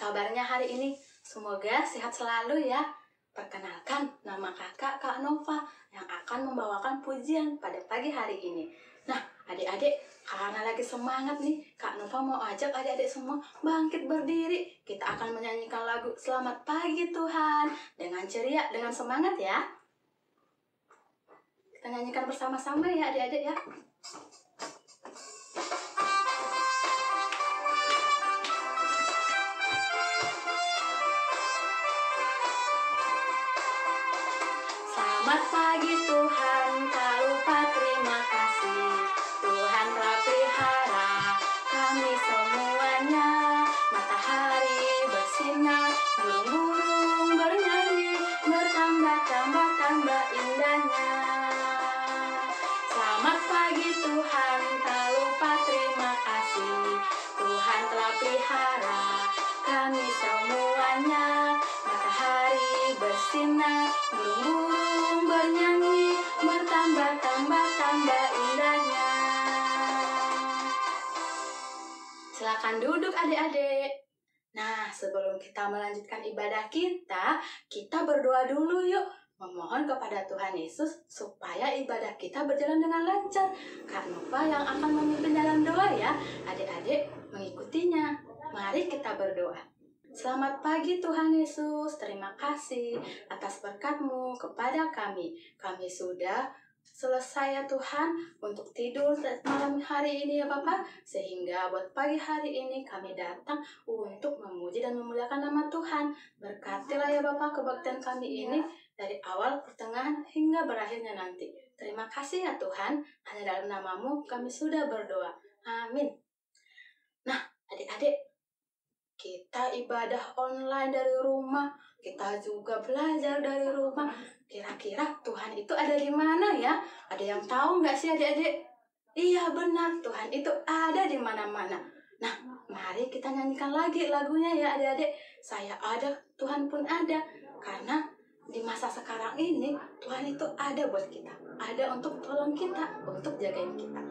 kabarnya hari ini? Semoga sehat selalu ya. Perkenalkan, nama kakak Kak Nova yang akan membawakan pujian pada pagi hari ini. Nah, adik-adik, karena lagi semangat nih, Kak Nova mau ajak adik-adik semua bangkit berdiri. Kita akan menyanyikan lagu Selamat Pagi Tuhan dengan ceria, dengan semangat ya. Kita nyanyikan bersama-sama ya adik-adik ya. Selamat pagi Tuhan, tak lupa terima kasih. Tuhan telah pelihara kami semuanya. Matahari bersinar, burung-burung bernyanyi, bertambah-tambah indahnya. Selamat pagi Tuhan, tak lupa terima kasih. Tuhan telah pelihara kami semuanya. Matahari bersinar, burung-burung bernyanyi, bertambah-tambah indahnya. Silakan duduk adik-adik. Nah, sebelum kita melanjutkan ibadah kita berdoa dulu yuk. Memohon kepada Tuhan Yesus supaya ibadah kita berjalan dengan lancar. Kak Nova yang akan memimpin dalam doa ya. Adik-adik mengikutinya. Mari kita berdoa. Selamat pagi Tuhan Yesus, terima kasih atas berkat-Mu kepada kami. Kami sudah selesai ya Tuhan untuk tidur malam hari ini ya Bapak. Sehingga buat pagi hari ini kami datang untuk memuji dan memuliakan nama Tuhan. Berkatilah ya Bapak kebaktian kami ini dari awal, pertengahan, hingga berakhirnya nanti. Terima kasih ya Tuhan, hanya dalam nama-Mu kami sudah berdoa. Amin. Nah adik-adik, kita ibadah online dari rumah, kita juga belajar dari rumah. Kira-kira Tuhan itu ada di mana ya? Ada yang tahu nggak sih adik-adik? Iya benar, Tuhan itu ada di mana-mana. Nah, mari kita nyanyikan lagi lagunya ya adik-adik. Saya ada, Tuhan pun ada. Karena di masa sekarang ini, Tuhan itu ada buat kita. Ada untuk tolong kita, untuk jagain kita.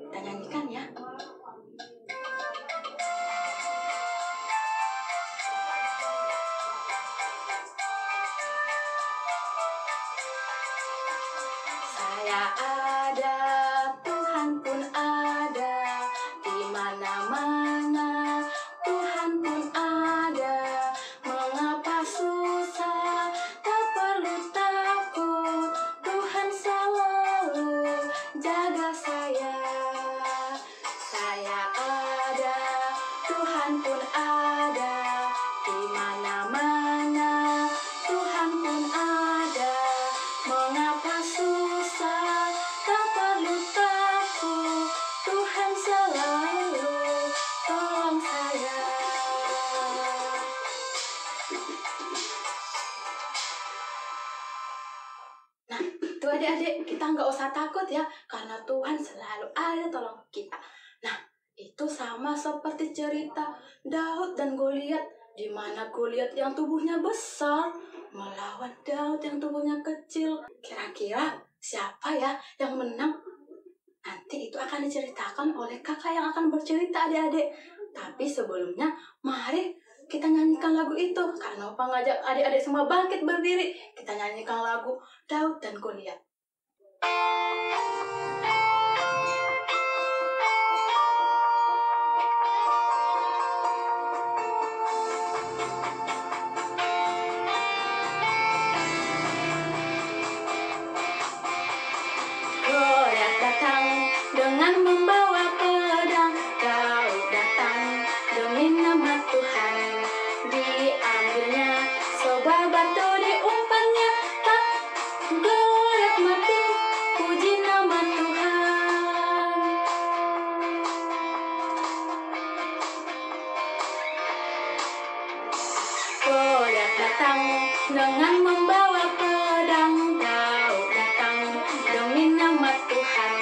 Kita nyanyikan ya. Saya ada, Tuhan pun ada, di mana-mana Tuhan pun ada. Mengapa susah, tak perlu takut, Tuhan selalu jaga saya. Saya ada, Tuhan pun ada, di mana-mana Tuhan pun ada. Mengapa susah, tak perlu takut, Tuhan selalu tolong saya. Nah, itu adik-adik, kita nggak usah takut ya, karena Tuhan selalu ada tolong kita. Nah, itu sama seperti cerita Daud dan Goliat, di mana Goliat yang tubuhnya besar melawan Daud yang tubuhnya kecil. Kira-kira siapa ya yang menang? Nanti itu akan diceritakan oleh kakak yang akan bercerita adik-adik. Tapi sebelumnya, mari kita nyanyikan lagu itu. Karena Nova ngajak adik-adik semua bangkit berdiri. Kita nyanyikan lagu Daud dan Goliat. Goliat datang dengan membawa pedang, Daud datang demi nama Tuhan. Diambilnya sebuah batu diumpannya, tak Goliat mati, puji nama Tuhan. Goliat datang dengan membawa pedang, Daud datang demi nama Tuhan.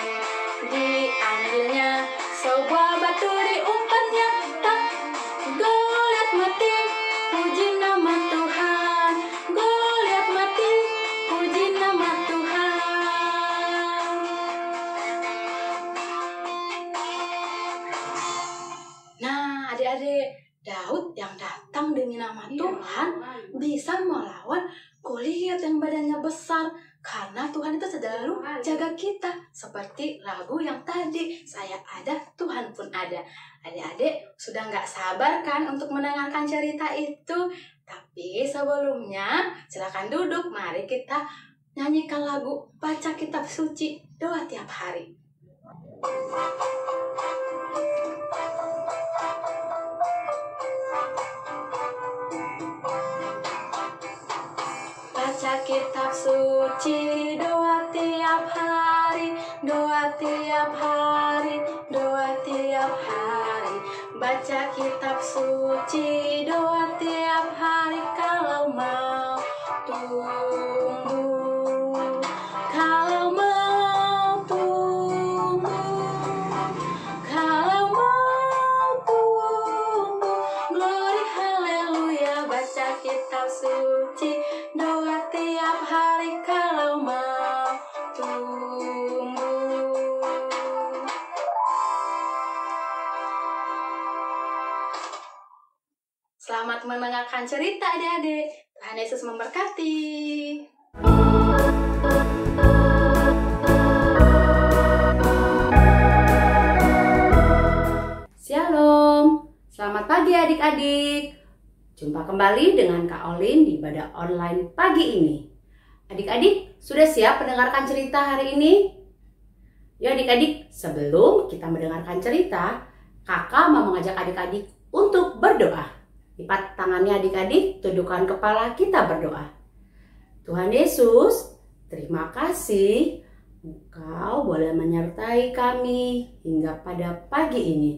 Diambilnya sebuah batu diumpannya, tak Goliat mati, puji nama Tuhan. Goliat mati, puji nama Tuhan. Nah adik-adik, Daud yang datang di bisa melawan Goliat yang badannya besar. Karena Tuhan itu selalu jaga kita. Seperti lagu yang tadi, saya ada, Tuhan pun ada. Adik-adik sudah nggak sabar kan untuk mendengarkan cerita itu? Tapi sebelumnya, silakan duduk. Mari kita nyanyikan lagu Baca Kitab Suci Doa Tiap Hari. Baca kitab suci, doa tiap hari, doa tiap hari, doa tiap hari. Baca kitab suci, doa tiap hari kalau mau tumbuh. Kalau mau tumbuh, kalau mau tumbuh. Glory haleluya, baca kitab suci, doa tiap hari kalau mau tumbuh. Selamat mendengarkan cerita adik-adik. Tuhan Yesus memberkati. Shalom, selamat pagi adik-adik. Jumpa kembali dengan Kak Olin di ibadah online pagi ini. Adik-adik, sudah siap mendengarkan cerita hari ini? Ya adik-adik, sebelum kita mendengarkan cerita, kakak mau mengajak adik-adik untuk berdoa. Lipat tangannya adik-adik, tundukkan kepala, kita berdoa. Tuhan Yesus, terima kasih Engkau boleh menyertai kami hingga pada pagi ini.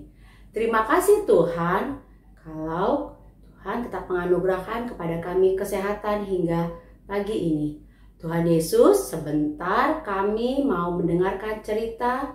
Terima kasih Tuhan, kalau Tuhan tetap menganugerahkan kepada kami kesehatan hingga pagi ini. Tuhan Yesus, sebentar kami mau mendengarkan cerita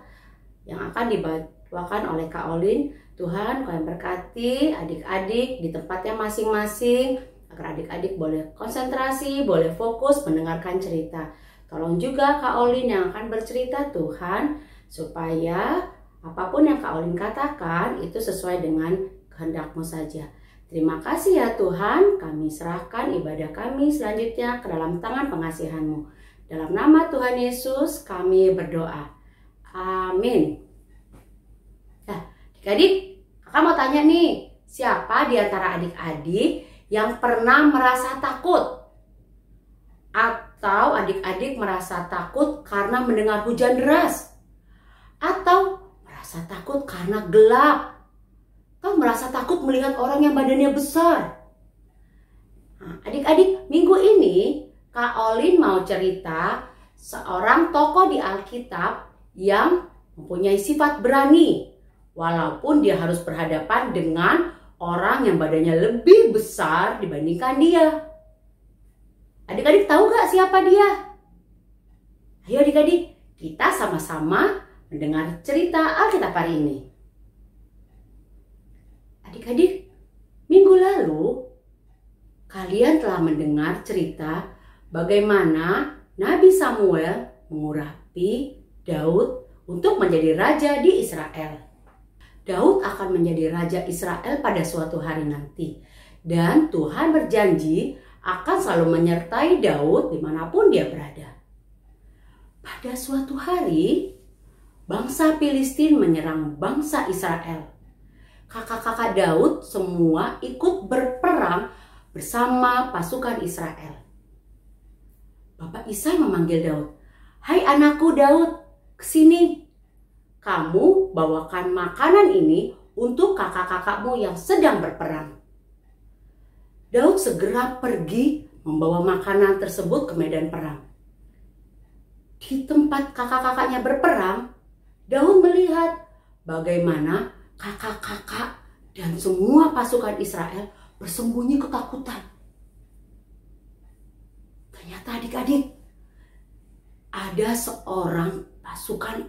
yang akan dibawakan oleh Kak Olin. Tuhan, Kau yang berkati adik-adik di tempatnya masing-masing, agar adik-adik boleh konsentrasi, boleh fokus mendengarkan cerita. Tolong juga Kak Olin yang akan bercerita Tuhan, supaya apapun yang Kak Olin katakan itu sesuai dengan kehendak-Mu saja. Terima kasih ya Tuhan, kami serahkan ibadah kami selanjutnya ke dalam tangan pengasihan-Mu. Dalam nama Tuhan Yesus kami berdoa. Amin. Nah, adik-adik, kakak mau tanya nih, siapa di antara adik-adik yang pernah merasa takut? Atau adik-adik merasa takut karena mendengar hujan deras? Atau merasa takut karena gelap? Atau merasa takut melihat orang yang badannya besar? Nah, adik-adik, minggu ini Kak Olin mau cerita seorang tokoh di Alkitab yang mempunyai sifat berani, walaupun dia harus berhadapan dengan orang yang badannya lebih besar dibandingkan dia. Adik-adik tahu gak siapa dia? Ayo adik-adik, kita sama-sama mendengar cerita Alkitab hari ini. Adik-adik, minggu lalu kalian telah mendengar cerita bagaimana Nabi Samuel mengurapi Daud untuk menjadi raja di Israel. Daud akan menjadi raja Israel pada suatu hari nanti. Dan Tuhan berjanji akan selalu menyertai Daud dimanapun dia berada. Pada suatu hari, bangsa Filistin menyerang bangsa Israel. Kakak-kakak Daud semua ikut berperang bersama pasukan Israel. Bapak Isai memanggil Daud. "Hai anakku Daud, kesini. Kamu bawakan makanan ini untuk kakak-kakakmu yang sedang berperang." Daud segera pergi membawa makanan tersebut ke medan perang. Di tempat kakak-kakaknya berperang, Daud melihat bagaimana kakak-kakak dan semua pasukan Israel bersembunyi ketakutan. Ternyata adik-adik, ada seorang pasukan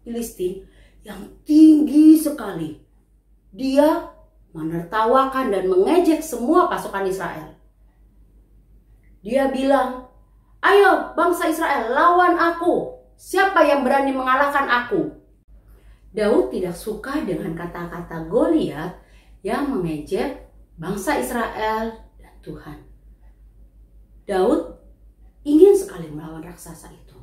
Filistin yang tinggi sekali. Dia menertawakan dan mengejek semua pasukan Israel. Dia bilang, "Ayo bangsa Israel, lawan aku. Siapa yang berani mengalahkan aku?" Daud tidak suka dengan kata-kata Goliat yang mengejek bangsa Israel dan Tuhan. Daud ingin sekali melawan raksasa itu.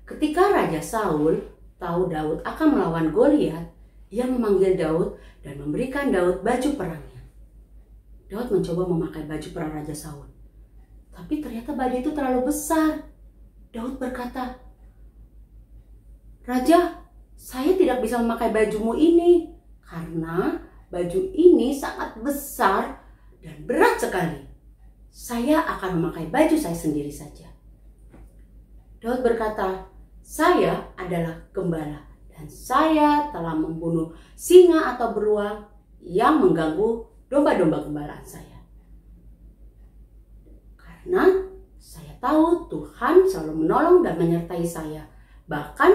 Ketika Raja Saul tahu Daud akan melawan Goliat, ia memanggil Daud dan memberikan Daud baju perangnya. Daud mencoba memakai baju perang Raja Saul, tapi ternyata baju itu terlalu besar. Daud berkata, "Raja, saya tidak bisa memakai bajumu ini karena baju ini sangat besar dan berat sekali. Saya akan memakai baju saya sendiri saja." Daud berkata, "Saya adalah gembala dan saya telah membunuh singa atau beruang yang mengganggu domba-domba gembalaan saya. Karena saya tahu Tuhan selalu menolong dan menyertai saya. Bahkan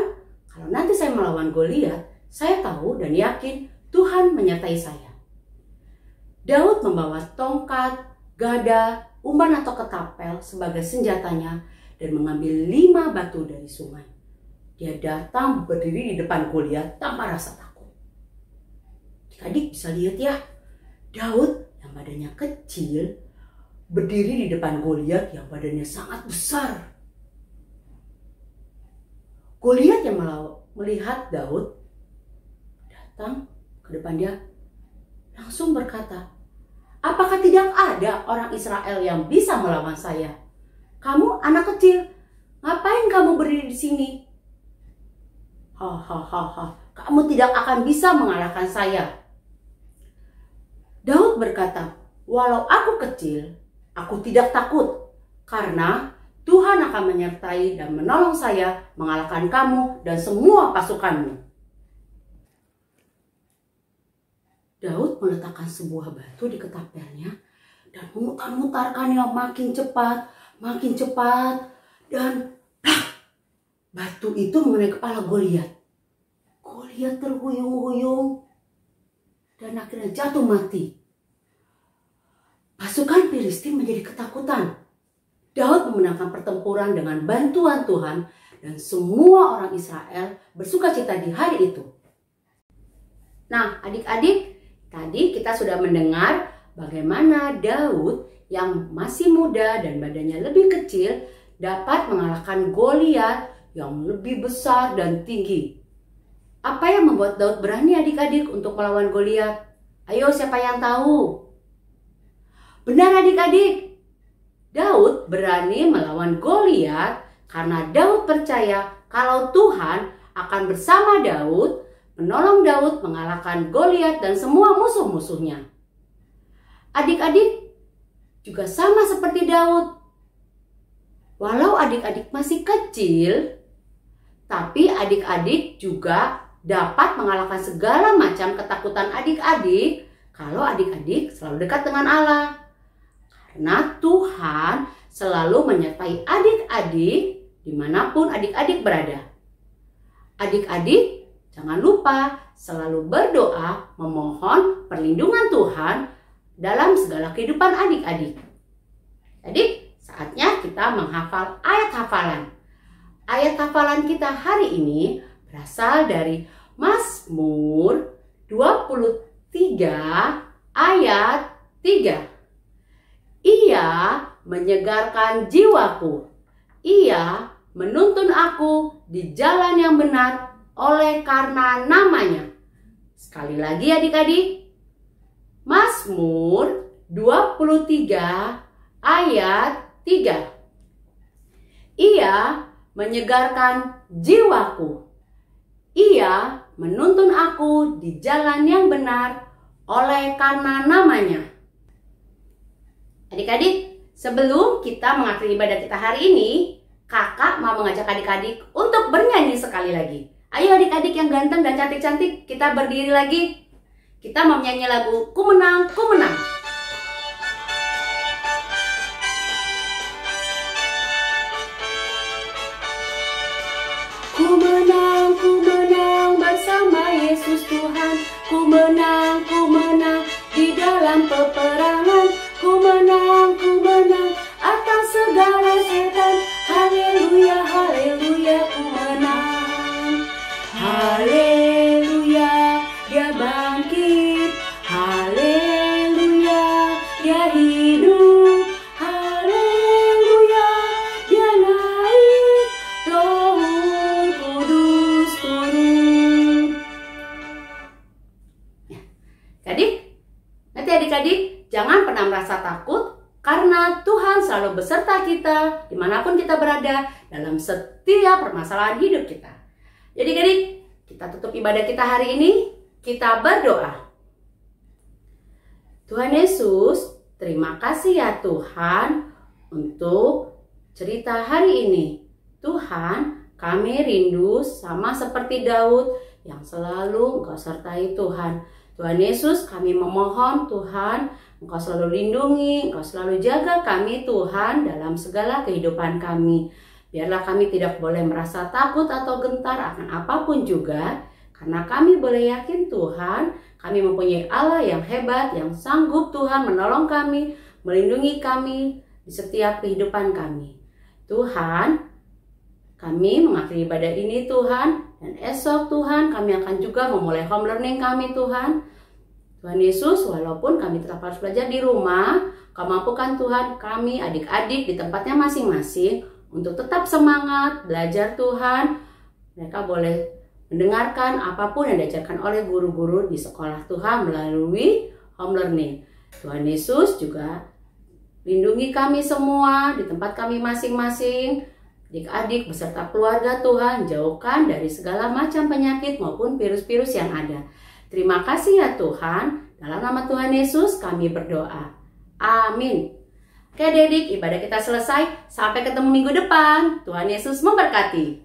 kalau nanti saya melawan Goliat, saya tahu dan yakin Tuhan menyertai saya." Daud membawa tongkat, gada, umban atau ketapel sebagai senjatanya dan mengambil 5 batu dari sungai. Dia datang berdiri di depan Goliat tanpa rasa takut. Adik bisa lihat ya, Daud yang badannya kecil berdiri di depan Goliat yang badannya sangat besar. Goliat yang melihat Daud datang ke depan dia langsung berkata, "Apakah tidak ada orang Israel yang bisa melawan saya? Kamu anak kecil, ngapain kamu berdiri di sini? Hahaha, kamu tidak akan bisa mengalahkan saya." Daud berkata, "Walau aku kecil, aku tidak takut karena Tuhan akan menyertai dan menolong saya mengalahkan kamu dan semua pasukanmu." Daud meletakkan sebuah batu di ketapelnya dan memutar-mutarkannya makin cepat, dan batu itu mengenai kepala Goliat. Goliat terhuyung-huyung dan akhirnya jatuh mati. Pasukan Filistin menjadi ketakutan. Daud memenangkan pertempuran dengan bantuan Tuhan dan semua orang Israel bersukacita di hari itu. Nah, adik-adik, tadi kita sudah mendengar bagaimana Daud yang masih muda dan badannya lebih kecil dapat mengalahkan Goliat yang lebih besar dan tinggi. Apa yang membuat Daud berani adik-adik untuk melawan Goliat? Ayo, siapa yang tahu? Benar adik-adik, Daud berani melawan Goliat karena Daud percaya kalau Tuhan akan bersama Daud, menolong Daud mengalahkan Goliat dan semua musuh-musuhnya. Adik-adik juga sama seperti Daud. Walau adik-adik masih kecil, tapi adik-adik juga dapat mengalahkan segala macam ketakutan adik-adik kalau adik-adik selalu dekat dengan Allah. Karena Tuhan selalu menyertai adik-adik dimanapun adik-adik berada. Adik-adik jangan lupa selalu berdoa memohon perlindungan Tuhan dalam segala kehidupan adik-adik. Jadi saatnya kita menghafal ayat hafalan. Ayat hafalan kita hari ini berasal dari Mazmur 23 ayat 3. Ia menyegarkan jiwaku. Ia menuntun aku di jalan yang benar oleh karena namanya. Sekali lagi adik-adik. Mazmur 23 ayat 3. Ia menyegarkan jiwaku. Ia menuntun aku di jalan yang benar oleh karena namanya. Adik-adik, sebelum kita mengakhiri ibadah kita hari ini, kakak mau mengajak adik-adik untuk bernyanyi sekali lagi. Ayo adik-adik yang ganteng dan cantik-cantik, kita berdiri lagi. Kita mau menyanyi lagu Ku Menang, Ku Menang. Ku menang bersama Yesus Tuhan. Ku menang di dalam peperangan. Ku menang atas segala setan. Haleluya, haleluya, ku menang. Haleluya, dia bangkit. Haleluya, Tuhan selalu beserta kita dimanapun kita berada dalam setiap permasalahan hidup kita. Jadi adik, kita tutup ibadah kita hari ini, kita berdoa. Tuhan Yesus, terima kasih ya Tuhan untuk cerita hari ini. Tuhan, kami rindu sama seperti Daud yang selalu Engkau sertai Tuhan. Tuhan Yesus, kami memohon Tuhan, Engkau selalu lindungi, Engkau selalu jaga kami Tuhan dalam segala kehidupan kami. Biarlah kami tidak boleh merasa takut atau gentar akan apapun juga, karena kami boleh yakin Tuhan, kami mempunyai Allah yang hebat, yang sanggup Tuhan menolong kami, melindungi kami di setiap kehidupan kami. Tuhan, kami mengakhiri ibadah ini Tuhan, dan esok Tuhan kami akan juga memulai home learning kami Tuhan. Tuhan Yesus, walaupun kami tetap harus belajar di rumah, Kau mampukan Tuhan kami adik-adik di tempatnya masing-masing untuk tetap semangat belajar Tuhan. Mereka boleh mendengarkan apapun yang diajarkan oleh guru-guru di sekolah Tuhan melalui home learning. Tuhan Yesus juga lindungi kami semua di tempat kami masing-masing. Adik-adik beserta keluarga Tuhan, jauhkan dari segala macam penyakit maupun virus-virus yang ada. Terima kasih ya Tuhan, dalam nama Tuhan Yesus kami berdoa. Amin. Oke adik-adik, ibadah kita selesai. Sampai ketemu minggu depan. Tuhan Yesus memberkati.